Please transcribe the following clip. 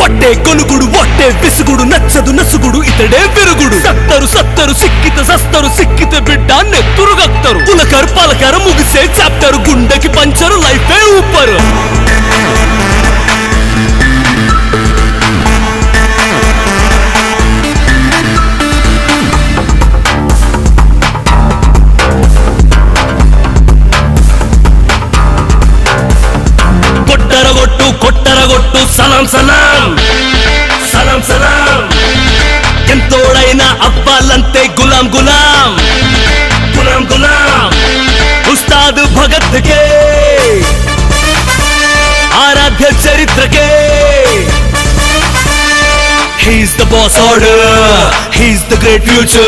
ఒట్టే కొనుగుడు ఒట్టే విసుగుడు నచ్చదు నసుగుడు ఇతడే విరుగుడు సత్తరు సత్తరు సిక్కిత సస్తరు సిక్కిత బిడ్డ నెత్తురుగత్తరు పులకరు పలకరు ముగిసే చాప్టరు గుండెకి పంచరు లైఫే ఊపరు కొట్టరగొట్టు కొట్టరగొట్టు సలాం సలాం సలాం సలాం ఎంతోడైనా అవ్వాలంతే గులాం గులాం గులాం గులాం ఉస్తాద్ భగత్ కే ఆరాధ్య చరిత్రకే He's the boss order, he's the great future